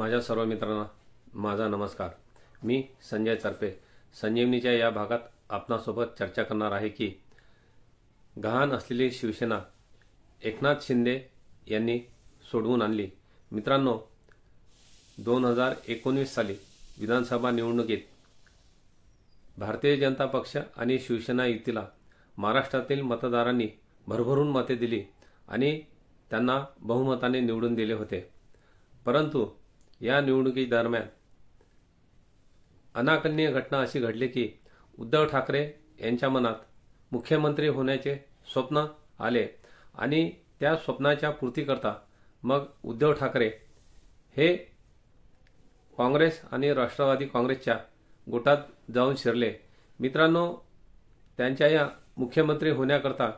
माझ्या सर्व मित्रांना माझा नमस्कार। मी संजय चरपे संजीवनीच्या या भागात आपणासोबत चर्चा करणार आहे की गहाण असलेली शिवसेना एकनाथ शिंदे यांनी सोडवून आणली। मित्रांनो, 2019 साली विधानसभा निवडणुकीत भारतीय जनता पक्ष आणि शिवसेना युतीला महाराष्ट्रातील मतदारांनी भरभरून मते दिली आणि त्यांना बहुमताने निवडून दिले होते। परंतु या निवडणुकी दरम्यान अनाकलनीय घटना अशी घडली की उद्धव ठाकरे यांच्या मनात मुख्यमंत्री होण्याचे स्वप्न आले आणि त्या स्वप्नाच्या पूर्तीकरता मग उद्धव ठाकरे हे काँग्रेस आणि राष्ट्रवादी काँग्रेसच्या गोटात जाऊन शिरले। मित्रांनो, त्यांच्या या मुख्यमंत्री होण्याकरता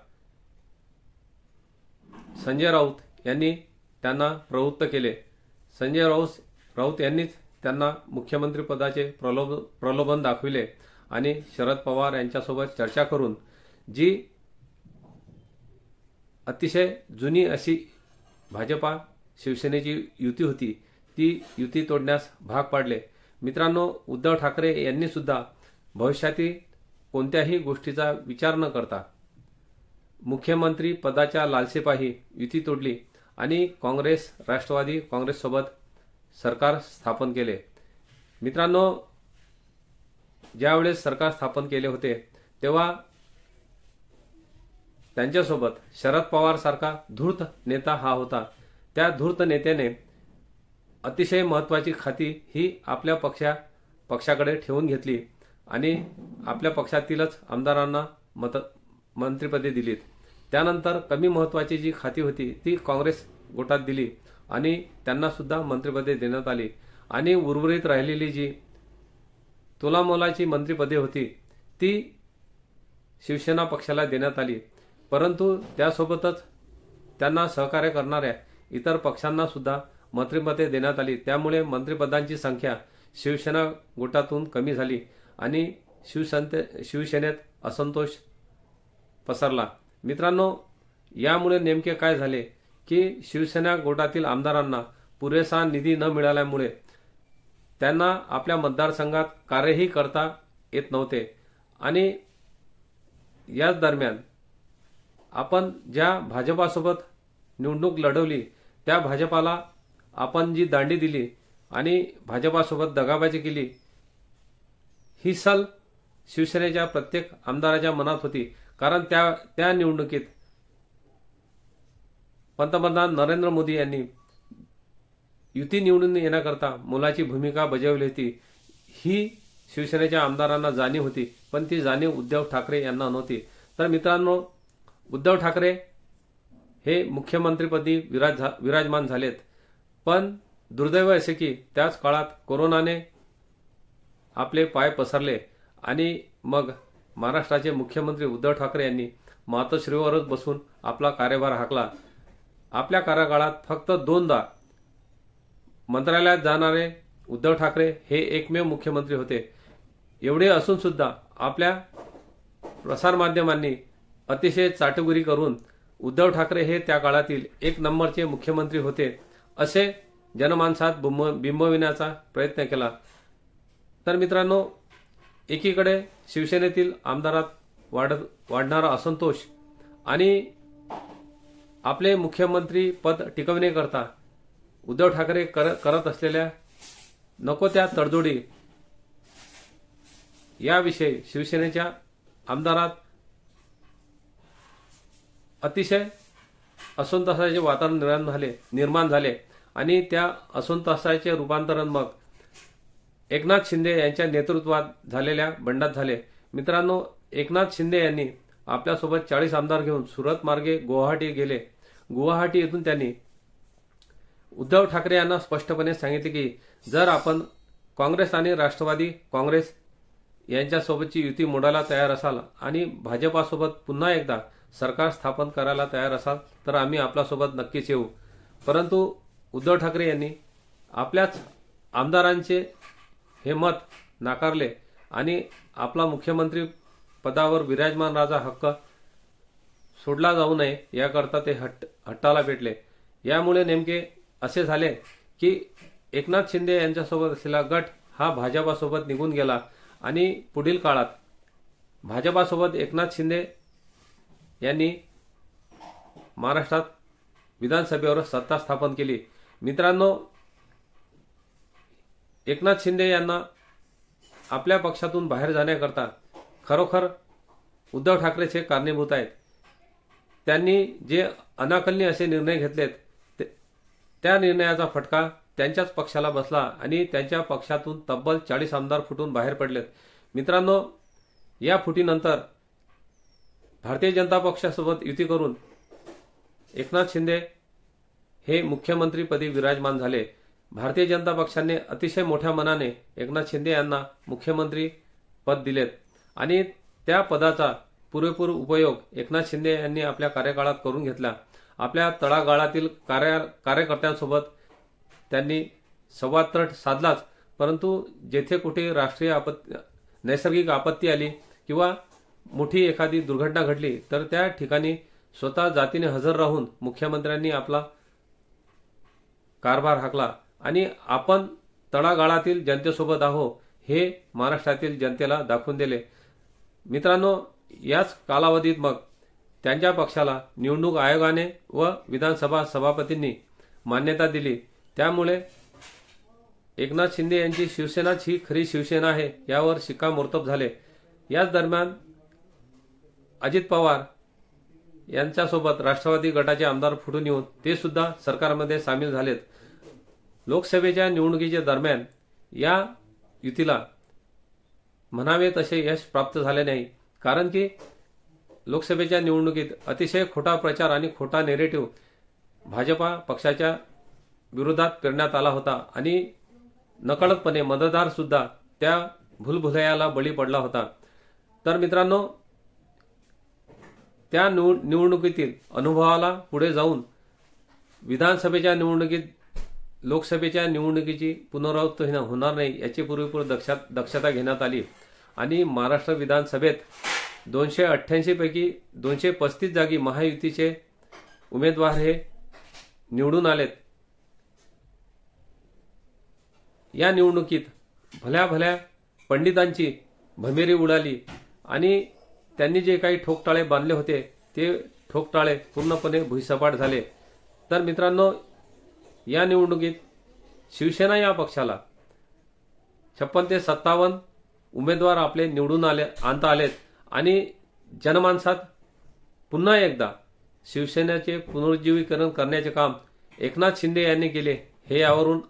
संजय राऊत यांनी त्यांना प्रवृत्त केले। संजय राऊत यांनीच त्यांना मुख्यमंत्री पदाचे प्रलोभन दाखविले आणि शरद पवार यांच्यासोबत चर्चा करून जी अतिशय जुनी अशी भाजपा शिवसेनेची युती होती ती युती तोडण्यास भाग पाडले। मित्रांनो, उद्धव ठाकरे यांनी सुद्धा भविष्यातील कोणत्याही गोष्टीचा विचार न करता मुख्यमंत्री पदाच्या लालसेपाही युती तोडली आणि काँग्रेस राष्ट्रवादी काँग्रेससोबत सरकार स्थापन केले। मित्रांनो, ज्यावेळेस सरकार स्थापन केले होते तेव्हा त्यांच्यासोबत शरद पवार सारखा धूर्त नेता हा होता। त्या धूर्त नेत्याने अतिशय महत्त्वाची खाती ही आपल्या पक्षाकडे ठेवून घेतली आणि आपल्या पक्षातीलच आमदारांना मंत्रिपदे दिलीत। त्यानंतर कमी महत्त्वाची जी खाती होती ती काँग्रेस गोटात दिली आणि त्यांना सुद्धा मंत्रिपदे देण्यात आली आणि उर्वरित राहिलेली जी तोलामोलाची मंत्रिपदे होती ती शिवसेना पक्षाला देण्यात आली। परंतु त्यासोबतच त्यांना सहकार्य करणाऱ्या इतर पक्षांना सुद्धा मंत्रिपदे देण्यात आली। त्यामुळे मंत्रिपदांची संख्या शिवसेना गोटातून कमी झाली आणि शिवसेनेत असंतोष पसरला। मित्रांनो, यामुळे नेमके काय झाले की शिवसेना गोटातील आमदारांना पुरेसा निधी न मिळाल्यामुळे त्यांना आपल्या मतदारसंघात कार्यही करता येत नव्हते आणि याच दरम्यान आपण ज्या भाजपासोबत निवडणूक लढवली त्या भाजपाला आपण जी दांडी दिली आणि भाजपासोबत दगाबाजी केली ही सल शिवसेनेच्या प्रत्येक आमदाराच्या मनात होती। कारण त्या निवडणुकीत पंतप्रधान नरेंद्र मोदी यांनी युती निवडून येण्याकरता मोलाची भूमिका बजावली होती ही शिवसेनेच्या आमदारांना जाणीव होती, पण ती जाणीव उद्धव ठाकरे यांना नव्हती। तर मित्रांनो, उद्धव ठाकरे हे मुख्यमंत्रीपदी विराजमान झालेत, पण दुर्दैव असे की त्याच काळात कोरोनाने आपले पाय पसरले आणि मग महाराष्ट्राचे मुख्यमंत्री उद्धव ठाकरे यांनी मातोश्रीवरच बसून आपला कार्यभार हाकला। आपल्या कार्यकाळात फक्त 2दा मंत्रालयात जाणारे उद्धव ठाकरे हे एकमेव मुख्यमंत्री होते। एवढे असून सुद्धा आपल्या प्रसारमाध्यमांनी अतिशय चाटुकरी करून उद्धव ठाकरे हे त्या काळातील 1 नंबरचे मुख्यमंत्री होते असे जनमानसात बिंबविण्याचा प्रयत्न केला। तर मित्रांनो, एकीकडे शिवसेनेतील आमदारात वाढणारा असंतोष आणि आपले मुख्यमंत्री पद टिकवण्याकरता उद्धव ठाकरे करत असलेल्या नको त्या तडजोडी याविषयी शिवसेनेच्या आमदारात अतिशय असंतोषाचे वातावरण निर्माण झाले आणि त्या असंतोषाचे रूपांतरण मग एकनाथ शिंदे यांच्या नेतृत्वात झालेल्या बंडात झाले। मित्रांनो, एकनाथ शिंदे यांनी आपल्यासोबत 40 आमदार घेऊन सुरत मार्गे गुवाहाटी गेले। गुवाहाटी येथून त्यांनी उद्धव ठाकरे यांना स्पष्टपणे सांगितले की जर आपण काँग्रेस आणि राष्ट्रवादी काँग्रेस यांच्यासोबतची युती मोडायला तयार असाल आणि भाजपासोबत पुन्हा एकदा सरकार स्थापन करायला तयार असाल तर आम्ही आपल्यासोबत नक्कीच येऊ। परंतु उद्धव ठाकरे यांनी आपल्याच आमदारांचे हे मत नाकारले आणि आपला मुख्यमंत्री पदावर विराजमान राजा हक्क सोडला जाऊ नये याकरता ते हट्टाला पेटले। यामुळे नेमके असे झाले की एकनाथ शिंदे यांच्यासोबत असलेला गट हा भाजपासोबत निघून गेला आणि पुढील काळात भाजपासोबत एकनाथ शिंदे यांनी महाराष्ट्रात विधानसभेवर सत्ता स्थापन केली। मित्रांनो, एकनाथ शिंदे यांना आपल्या पक्षातून बाहेर जाण्याकरता खरोखर उद्धव ठाकरेचे कारणीभूत आहेत। त्यांनी जे अनाकलनीय असे निर्णय घेतलेत त्या निर्णयाचा फटका त्यांच्याच पक्षाला बसला आणि त्यांच्या पक्षातून तब्बल 40 आमदार फुटून बाहेर पडलेत। मित्रांनो, या फुटीनंतर भारतीय जनता पक्षासोबत युती करून एकनाथ शिंदे हे मुख्यमंत्रीपदी विराजमान झाले। भारतीय जनता पक्षाने अतिशय मोठ्या मनाने एकनाथ शिंदे यांना मुख्यमंत्री पद दिलेत आणि त्या पदाचा पुरेपूर उपयोग एकनाथ शिंदे यांनी आपल्या कार्यकाळात करून घेतला। आपल्या तळागाळातील कार्यकर्त्यांसोबत त्यांनी संवाद साधलाच, परंतु जेथे कुठे राष्ट्रीय नैसर्गिक आपत्ती आली किंवा मोठी एखादी दुर्घटना घडली तर त्या ठिकाणी स्वतः जातीने हजर राहून मुख्यमंत्र्यांनी आपला कारभार हाकला आणि आपण तळागाळातील जनतेसोबत आहो हे महाराष्ट्रातील जनतेला दाखवून दिले। मित्रांनो, याच कालावधीत मग त्यांच्या पक्षाला निवडणूक आयोगाने व विधानसभा सभापतींनी मान्यता दिली। त्यामुळे एकनाथ शिंदे यांची शिवसेनाच ही खरी शिवसेना आहे यावर शिक्कामोर्तब झाले। याच दरम्यान अजित पवार यांच्यासोबत राष्ट्रवादी गटाचे आमदार फुटून येऊन ते सुद्धा सरकारमध्ये सामील झालेत। लोकसभेच्या निवडणुकीच्या दरम्यान या युतीला म्हणावे तसे यश प्राप्त झाले नाही, कारण की लोकसभेच्या निवडणुकीत अतिशय खोटा प्रचार आणि खोटा नेरेटिव्ह भाजपा पक्षाच्या विरोधात पेरण्यात आला होता आणि नकळतपणे मतदार सुद्धा त्या भूलभुलैयाला बळी पडला होता। तर मित्रांनो, त्या निवडणुकीतील अनुभवाला पुढे जाऊन विधानसभेच्या निवडणुकीत लोकसभेच्या निवडणुकीची पुनरावृत्ती होणार नाही याची पुरेपूर दक्षता घेण्यात आली आणि महाराष्ट्र विधानसभेत 288 पैकी 235 जागी महायुतीचे उमेदवार हे निवडून आलेत। या निवडणुकीत भल्या भल्या पंडितांची भमेरी उडाली आणि त्यांनी जे काही ठोकताळे बांधले होते ते ठोकताळे पूर्णपणे भुईसपाट झाले। तर मित्रांनो, या निवडणुकीत शिवसेना या पक्षाला 56 ते 57 उमेदवार आपले निवडून आणता आलेत आणि जनमानसात पुन्हा एकदा शिवसेनेचे पुनरुज्जीवीकरण करण्याचे काम एकनाथ शिंदे यांनी केले हे यावरून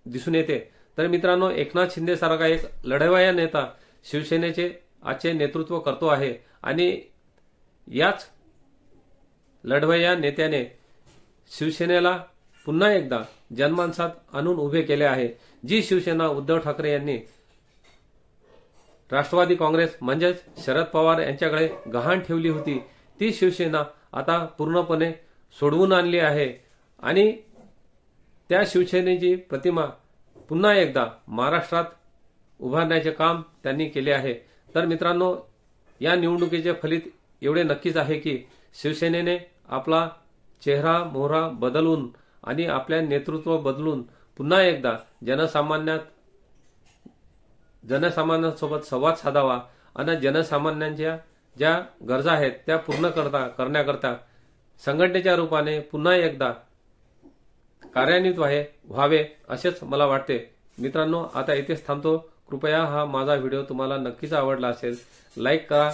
दिसून येते। तर मित्रांनो, एकनाथ शिंदे सारखा एक लढवय्या नेता शिवसेनेचे आजचे नेतृत्व करतो आहे आणि याच लढवय्या नेत्याने शिवसेनेला पुन्हा एकदा जनमानसात आणून उभे केले आहे। जी शिवसेना उद्धव ठाकरे यांनी राष्ट्रवादी काँग्रेस म्हणजेच शरद पवार यांच्याकडे गहाण ठेवली होती ती शिवसेना आता पूर्णपणे सोडवून आणली आहे आणि त्या शिवसेनेची प्रतिमा पुन्हा एकदा महाराष्ट्रात उभारण्याचे काम त्यांनी केले आहे। तर मित्रांनो, या निवडणुकीचे फलित एवढे नक्कीच आहे की शिवसेनेने आपला चेहरा मोहरा बदलून आणि आपल्या नेतृत्व बदलून पुन्हा एकदा जनसामान्यांसोबत संवाद साधावा आणि जनसामान्यांच्या ज्या गरजा आहेत त्या पूर्ण करण्याकरता संघटनेच्या रूपाने पुन्हा एकदा कार्यान्वित व्हावे असेच मला वाटते। मित्रांनो, आता इथेच थांबतो। कृपया हा माझा व्हिडिओ तुम्हाला नक्कीच आवडला असेल, लाईक करा,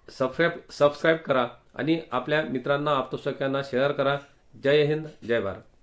सबस्क्राईब करा आणि आपल्या मित्रांना आप्तसख्यांना शेअर करा। जय हिंद, जय भारत।